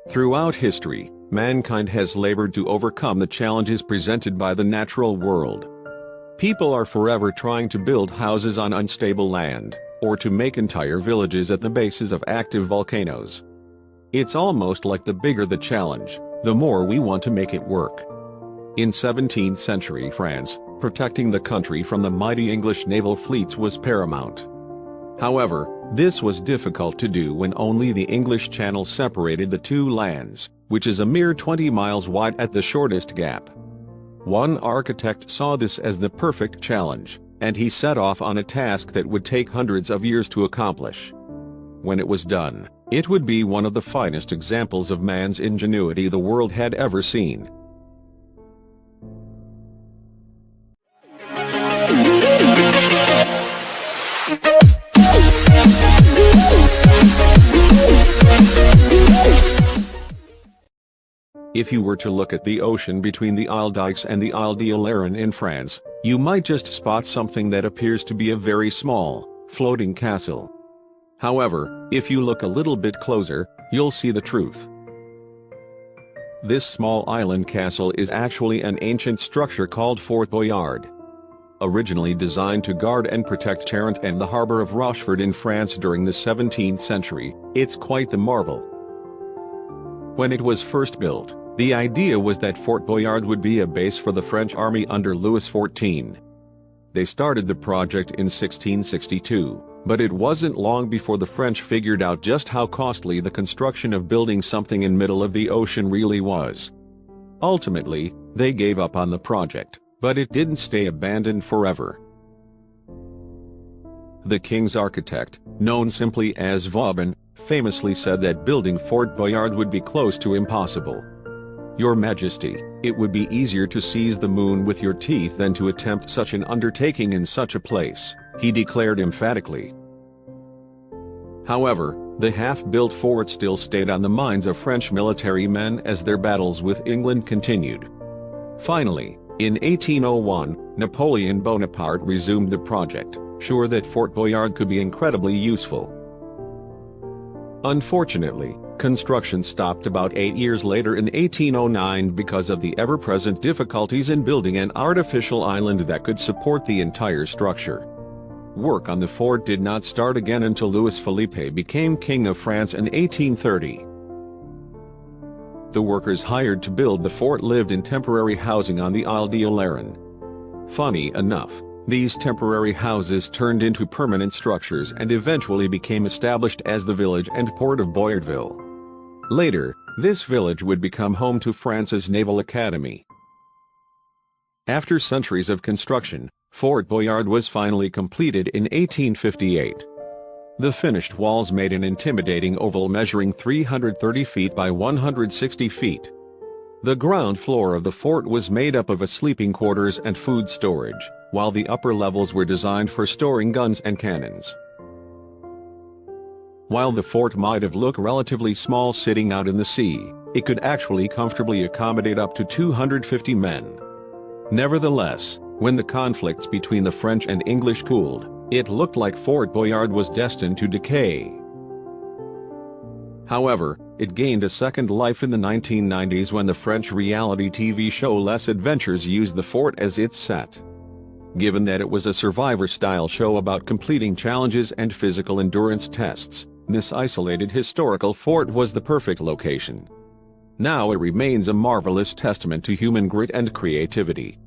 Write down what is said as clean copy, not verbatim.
Throughout history, mankind has labored to overcome the challenges presented by the natural world. People are forever trying to build houses on unstable land, or to make entire villages at the bases of active volcanoes. It's almost like the bigger the challenge, the more we want to make it work. In 17th century France, protecting the country from the mighty English naval fleets was paramount. However, this was difficult to do when only the English Channel separated the two lands, which is a mere 20 miles wide at the shortest gap. One architect saw this as the perfect challenge, and he set off on a task that would take hundreds of years to accomplish. When it was done, it would be one of the finest examples of man's ingenuity the world had ever seen. If you were to look at the ocean between the Isle d'Aix and the Isle d'Iléron in France, you might just spot something that appears to be a very small, floating castle. However, if you look a little bit closer, you'll see the truth. This small island castle is actually an ancient structure called Fort Boyard. Originally designed to guard and protect Tarente and the harbor of Rochefort in France during the 17th century, it's quite the marvel. When it was first built, the idea was that Fort Boyard would be a base for the French army under Louis XIV. They started the project in 1662, but it wasn't long before the French figured out just how costly the construction of building something in middle of the ocean really was. Ultimately, they gave up on the project, but it didn't stay abandoned forever. The king's architect, known simply as Vauban, famously said that building Fort Boyard would be close to impossible. Your Majesty, it would be easier to seize the moon with your teeth than to attempt such an undertaking in such a place, he declared emphatically. However, the half-built fort still stayed on the minds of French military men as their battles with England continued. Finally, in 1801, Napoleon Bonaparte resumed the project, sure that Fort Boyard could be incredibly useful. Unfortunately, construction stopped about 8 years later in 1809 because of the ever-present difficulties in building an artificial island that could support the entire structure. Work on the fort did not start again until Louis Philippe became King of France in 1830. The workers hired to build the fort lived in temporary housing on the Isle d'Iléron. Funny enough, these temporary houses turned into permanent structures and eventually became established as the village and port of Boyardville. Later, this village would become home to France's Naval Academy. After centuries of construction, Fort Boyard was finally completed in 1858. The finished walls made an intimidating oval measuring 330 feet by 160 feet. The ground floor of the fort was made up of sleeping quarters and food storage, while the upper levels were designed for storing guns and cannons. While the fort might have looked relatively small sitting out in the sea, it could actually comfortably accommodate up to 250 men. Nevertheless, when the conflicts between the French and English cooled, it looked like Fort Boyard was destined to decay. However, it gained a second life in the 1990s when the French reality TV show Les Adventures used the fort as its set. Given that it was a survivor-style show about completing challenges and physical endurance tests, this isolated historical fort was the perfect location. Now it remains a marvelous testament to human grit and creativity.